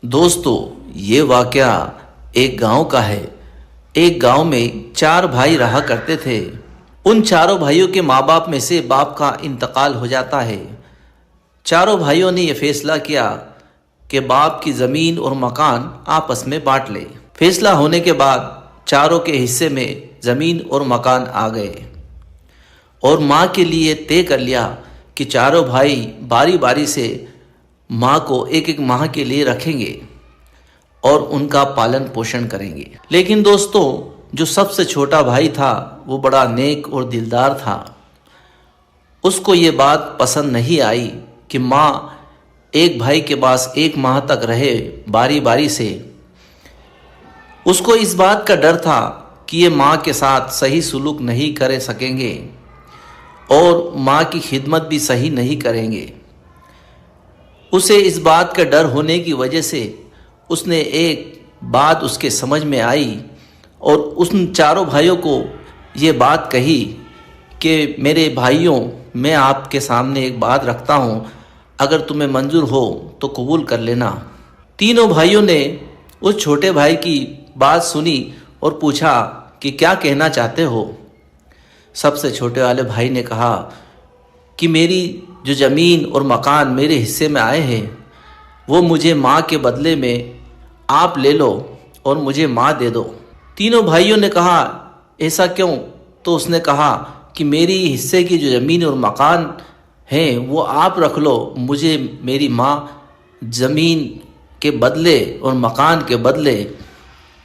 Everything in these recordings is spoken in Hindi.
दोस्तों, ये वाकया एक गांव का है। एक गांव में 4 भाई रहा करते थे। उन चारों भाइयों के माँ बाप में से बाप का इंतकाल हो जाता है। चारों भाइयों ने यह फैसला किया कि बाप की ज़मीन और मकान आपस में बांट ले। फैसला होने के बाद चारों के हिस्से में ज़मीन और मकान आ गए और माँ के लिए तय कर लिया कि चारों भाई बारी बारी से माँ को एक एक माह के लिए रखेंगे और उनका पालन पोषण करेंगे। लेकिन दोस्तों, जो सबसे छोटा भाई था वो बड़ा नेक और दिलदार था। उसको ये बात पसंद नहीं आई कि माँ एक भाई के पास 1 माह तक रहे बारी बारी से। उसको इस बात का डर था कि ये माँ के साथ सही सुलूक नहीं कर सकेंगे और माँ की खिदमत भी सही नहीं करेंगे। उसे इस बात का डर होने की वजह से उसने एक बात उसके समझ में आई और उन चारों भाइयों को ये बात कही कि मेरे भाइयों, मैं आपके सामने एक बात रखता हूँ, अगर तुम्हें मंजूर हो तो कबूल कर लेना। तीनों भाइयों ने उस छोटे भाई की बात सुनी और पूछा कि क्या कहना चाहते हो। सबसे छोटे वाले भाई ने कहा कि मेरी जो ज़मीन और मकान मेरे हिस्से में आए हैं वो मुझे माँ के बदले में आप ले लो और मुझे माँ दे दो। तीनों भाइयों ने कहा, ऐसा क्यों? तो उसने कहा कि मेरी हिस्से की जो ज़मीन और मकान हैं वो आप रख लो, मुझे मेरी माँ ज़मीन के बदले और मकान के बदले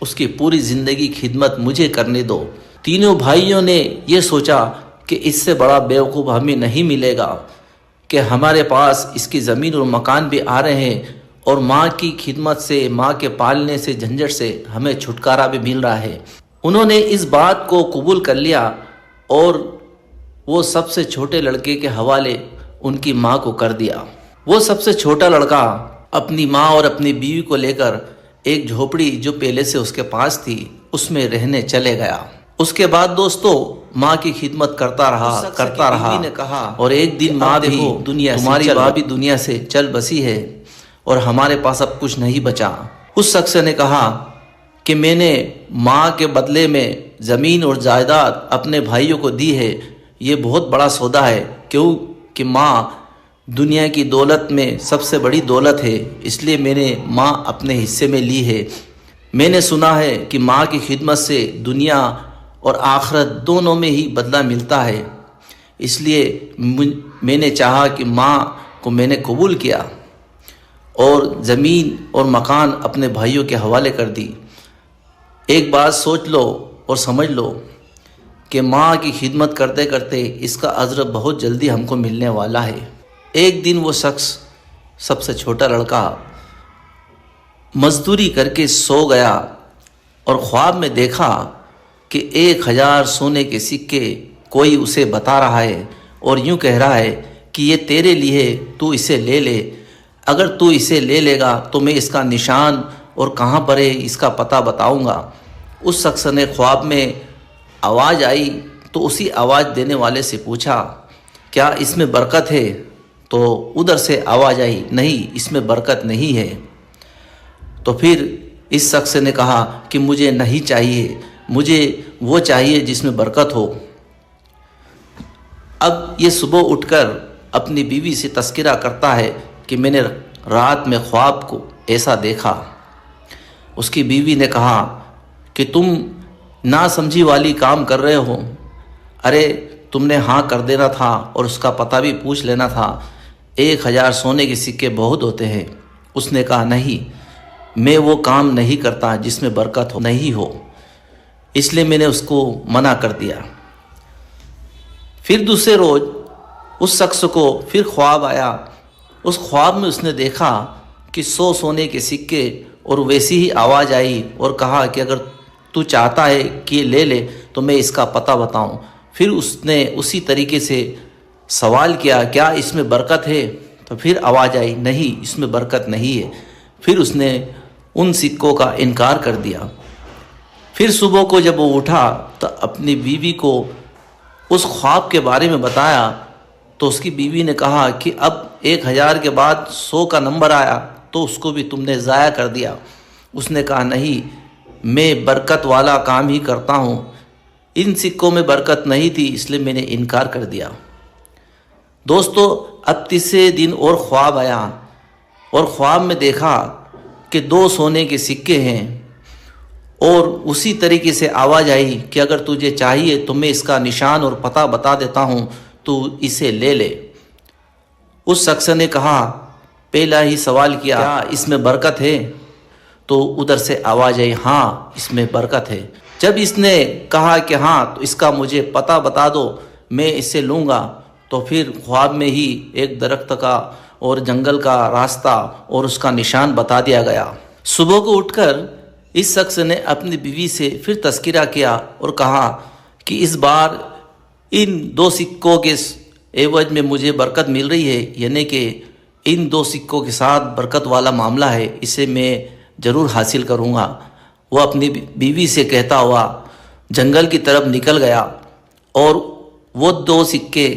उसकी पूरी ज़िंदगी खिदमत मुझे करने दो। तीनों भाइयों ने ये सोचा कि इससे बड़ा बेवकूफ़ हमें नहीं मिलेगा कि हमारे पास इसकी ज़मीन और मकान भी आ रहे हैं और माँ की खिदमत से, माँ के पालने से, झंझट से हमें छुटकारा भी मिल रहा है। उन्होंने इस बात को कबूल कर लिया और वो सबसे छोटे लड़के के हवाले उनकी माँ को कर दिया। वो सबसे छोटा लड़का अपनी माँ और अपनी बीवी को लेकर एक झोपड़ी जो पहले से उसके पास थी उसमें रहने चले गया। उसके बाद दोस्तों, माँ की खिदमत करता रहा ने कहा, और एक दिन माँ भी तुम्हारी माँ भी दुनिया से चल बसी है और हमारे पास अब कुछ नहीं बचा। उस शख्स ने कहा कि मैंने माँ के बदले में ज़मीन और जायदाद अपने भाइयों को दी है, ये बहुत बड़ा सौदा है, क्योंकि माँ दुनिया की दौलत में सबसे बड़ी दौलत है, इसलिए मैंने माँ अपने हिस्से में ली है। मैंने सुना है कि माँ की खिदमत से दुनिया और आखिरत दोनों में ही बदला मिलता है, इसलिए मैंने चाहा कि माँ को मैंने कबूल किया और ज़मीन और मकान अपने भाइयों के हवाले कर दी। एक बात सोच लो और समझ लो कि माँ की खिदमत करते करते इसका अजर बहुत जल्दी हमको मिलने वाला है। एक दिन वो शख्स, सबसे छोटा लड़का, मजदूरी करके सो गया और ख्वाब में देखा कि 1000 सोने के सिक्के कोई उसे बता रहा है और यूँ कह रहा है कि ये तेरे लिए, तू इसे ले ले। अगर तू इसे ले लेगा तो मैं इसका निशान और कहाँ पर है इसका पता बताऊंगा। उस शख्स ने ख्वाब में आवाज़ आई तो उसी आवाज़ देने वाले से पूछा, क्या इसमें बरकत है? तो उधर से आवाज़ आई, नहीं, इसमें बरकत नहीं है। तो फिर इस शख्स ने कहा कि मुझे नहीं चाहिए, मुझे वो चाहिए जिसमें बरकत हो। अब ये सुबह उठकर अपनी बीवी से तस्करा करता है कि मैंने रात में ख्वाब को ऐसा देखा। उसकी बीवी ने कहा कि तुम नासमझी वाली काम कर रहे हो, अरे तुमने हाँ कर देना था और उसका पता भी पूछ लेना था, 1000 सोने के सिक्के बहुत होते हैं। उसने कहा, नहीं, मैं वो काम नहीं करता जिसमें बरकत नहीं हो, इसलिए मैंने उसको मना कर दिया। फिर दूसरे रोज़ उस शख्स को फिर ख्वाब आया। उस ख्वाब में उसने देखा कि 100 सोने के सिक्के और वैसी ही आवाज़ आई और कहा कि अगर तू चाहता है कि ये ले ले तो मैं इसका पता बताऊं। फिर उसने उसी तरीके से सवाल किया, क्या इसमें बरकत है? तो फिर आवाज़ आई, नहीं, इसमें बरकत नहीं है। फिर उसने उन सिक्कों का इनकार कर दिया। फिर सुबह को जब वो उठा तो अपनी बीवी को उस ख्वाब के बारे में बताया तो उसकी बीवी ने कहा कि अब 1000 के बाद 100 का नंबर आया तो उसको भी तुमने ज़ाया कर दिया। उसने कहा नहीं, मैं बरकत वाला काम ही करता हूँ, इन सिक्कों में बरकत नहीं थी इसलिए मैंने इनकार कर दिया। दोस्तों, अब तीसरे दिन और ख्वाब आया और ख्वाब में देखा कि 2 सोने के सिक्के हैं और उसी तरीके से आवाज़ आई कि अगर तुझे चाहिए तो मैं इसका निशान और पता बता देता हूँ, तू इसे ले ले। उस शख्स ने कहा, पहला ही सवाल किया, क्या इसमें बरकत है? तो उधर से आवाज़ आई, हाँ इसमें बरकत है। जब इसने कहा कि हाँ तो इसका मुझे पता बता दो, मैं इसे लूँगा, तो फिर ख्वाब में ही एक दरख्त का और जंगल का रास्ता और उसका निशान बता दिया गया। सुबह को उठकर इस शख्स ने अपनी बीवी से फिर तज़किरा किया और कहा कि इस बार इन 2 सिक्कों के एवज में मुझे बरकत मिल रही है, यानी कि इन 2 सिक्कों के साथ बरकत वाला मामला है, इसे मैं ज़रूर हासिल करूँगा। वो अपनी बीवी से कहता हुआ जंगल की तरफ निकल गया और वो 2 सिक्के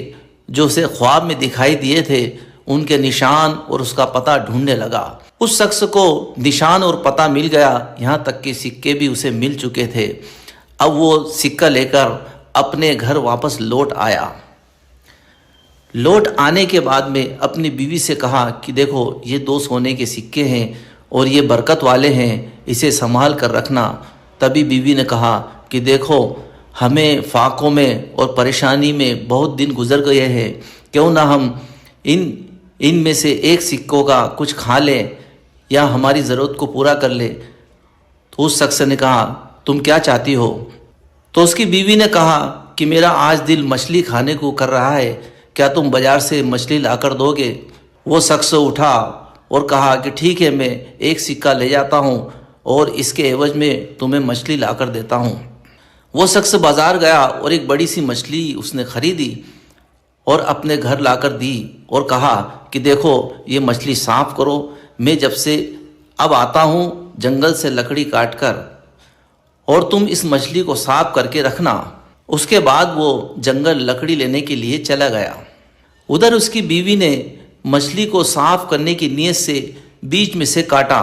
जो उसे ख्वाब में दिखाई दिए थे उनके निशान और उसका पता ढूंढने लगा। उस शख्स को निशान और पता मिल गया, यहाँ तक कि सिक्के भी उसे मिल चुके थे। अब वो सिक्का लेकर अपने घर वापस लौट आया। लौट आने के बाद में अपनी बीवी से कहा कि देखो ये 2 सोने के सिक्के हैं और ये बरकत वाले हैं, इसे संभाल कर रखना। तभी बीवी ने कहा कि देखो हमें फाकों में और परेशानी में बहुत दिन गुजर गए हैं, क्यों ना हम इनमें से एक सिक्कों का कुछ खा लें या हमारी ज़रूरत को पूरा कर ले। तो उस शख्स ने कहा, तुम क्या चाहती हो? तो उसकी बीवी ने कहा कि मेरा आज दिल मछली खाने को कर रहा है, क्या तुम बाज़ार से मछली लाकर दोगे? वो शख्स उठा और कहा कि ठीक है, मैं एक सिक्का ले जाता हूँ और इसके एवज में तुम्हें मछली लाकर देता हूँ। वो शख्स बाज़ार गया और एक बड़ी सी मछली उसने ख़रीदी और अपने घर लाकर दी और कहा कि देखो ये मछली साफ़ करो, मैं जब से अब आता हूँ जंगल से लकड़ी काट कर, और तुम इस मछली को साफ करके रखना। उसके बाद वो जंगल लकड़ी लेने के लिए चला गया। उधर उसकी बीवी ने मछली को साफ करने की नीयत से बीच में से काटा।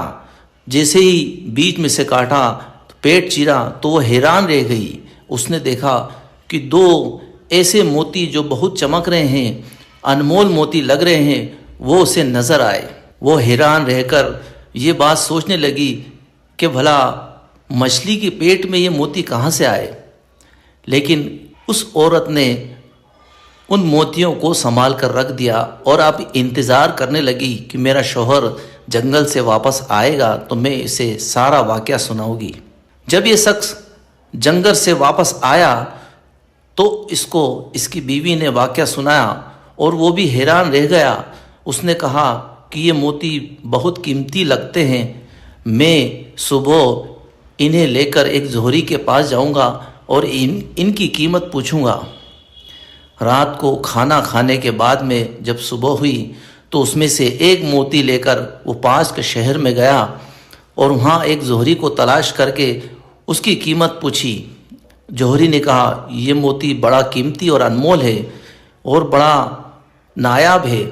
जैसे ही बीच में से काटा तो पेट चीरा तो वो हैरान रह गई। उसने देखा कि 2 ऐसे मोती जो बहुत चमक रहे हैं, अनमोल मोती लग रहे हैं, वो उसे नज़र आए। वो हैरान रहकर ये बात सोचने लगी कि भला मछली के पेट में ये मोती कहाँ से आए। लेकिन उस औरत ने उन मोतियों को संभाल कर रख दिया और अब इंतज़ार करने लगी कि मेरा शौहर जंगल से वापस आएगा तो मैं इसे सारा वाक़या सुनाऊंगी। जब ये शख्स जंगल से वापस आया तो इसको इसकी बीवी ने वाक़या सुनाया और वो भी हैरान रह गया। उसने कहा कि ये मोती बहुत कीमती लगते हैं, मैं सुबह इन्हें लेकर एक जोहरी के पास जाऊंगा और इनकी कीमत पूछूंगा। रात को खाना खाने के बाद में जब सुबह हुई तो उसमें से एक मोती लेकर वो पास के शहर में गया और वहाँ एक जोहरी को तलाश करके उसकी कीमत पूछी। जोहरी ने कहा, ये मोती बड़ा कीमती और अनमोल है और बड़ा नायाब है,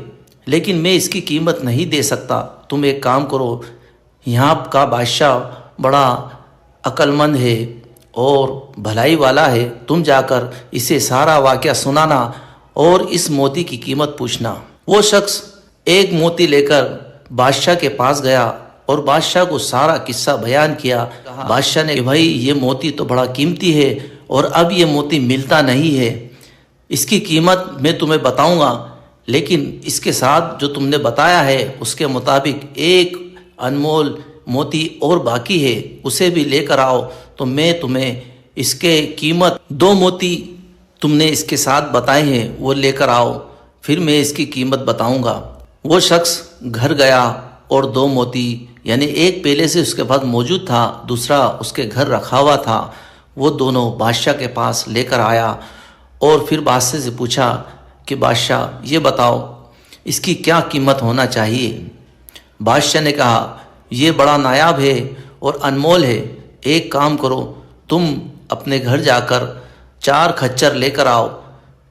लेकिन मैं इसकी कीमत नहीं दे सकता। तुम एक काम करो, यहाँ का बादशाह बड़ा अक्लमंद है और भलाई वाला है, तुम जाकर इसे सारा वाक़या सुनाना और इस मोती की कीमत पूछना। वो शख्स एक मोती लेकर बादशाह के पास गया और बादशाह को सारा किस्सा बयान किया। बादशाह ने, भाई ये मोती तो बड़ा कीमती है और अब ये मोती मिलता नहीं है, इसकी कीमत मैं तुम्हें बताऊंगा, लेकिन इसके साथ जो तुमने बताया है उसके मुताबिक एक अनमोल मोती और बाकी है, उसे भी लेकर आओ तो मैं तुम्हें इसके कीमत 2 मोती तुमने इसके साथ बताए हैं वो लेकर आओ, फिर मैं इसकी कीमत बताऊंगा। वो शख्स घर गया और 2 मोती, यानी एक पहले से उसके पास मौजूद था, दूसरा उसके घर रखा हुआ था, वो दोनों बादशाह के पास लेकर आया और फिर बादशाह से पूछा कि बादशाह ये बताओ इसकी क्या कीमत होना चाहिए। बादशाह ने कहा, ये बड़ा नायाब है और अनमोल है, एक काम करो, तुम अपने घर जाकर 4 खच्चर लेकर आओ,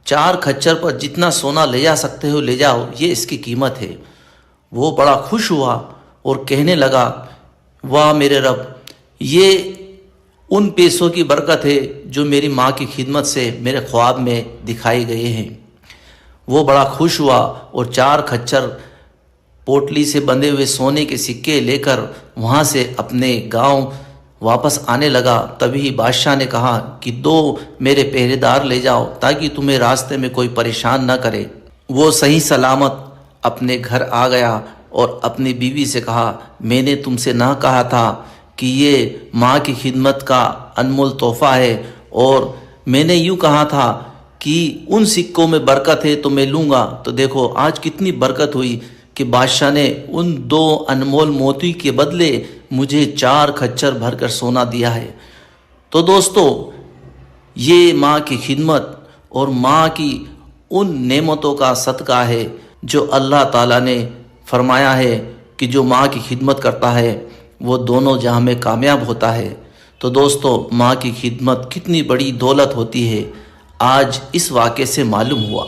4 खच्चर पर जितना सोना ले जा सकते हो ले जाओ, ये इसकी कीमत है। वो बड़ा खुश हुआ और कहने लगा, वाह मेरे रब, ये उन पैसों की बरकत है जो मेरी माँ की खिदमत से मेरे ख्वाब में दिखाए गए हैं। वो बड़ा खुश हुआ और 4 खच्चर पोटली से बंधे हुए सोने के सिक्के लेकर वहाँ से अपने गांव वापस आने लगा। तभी बादशाह ने कहा कि 2 मेरे पहरेदार ले जाओ ताकि तुम्हें रास्ते में कोई परेशान न करे। वो सही सलामत अपने घर आ गया और अपनी बीवी से कहा, मैंने तुमसे ना कहा था कि ये माँ की खिदमत का अनमोल तोहफा है, और मैंने यूँ कहा था कि उन सिक्कों में बरकत है तो मैं लूँगा। तो देखो आज कितनी बरकत हुई कि बादशाह ने उन 2 अनमोल मोती के बदले मुझे 4 खच्चर भरकर सोना दिया है। तो दोस्तों, ये माँ की खिदमत और माँ की उन नेमतों का सदका है जो अल्लाह ताला ने फरमाया है कि जो माँ की खिदमत करता है वो दोनों जहां में कामयाब होता है। तो दोस्तों, माँ की खिदमत कितनी बड़ी दौलत होती है, आज इस वाक़े से मालूम हुआ।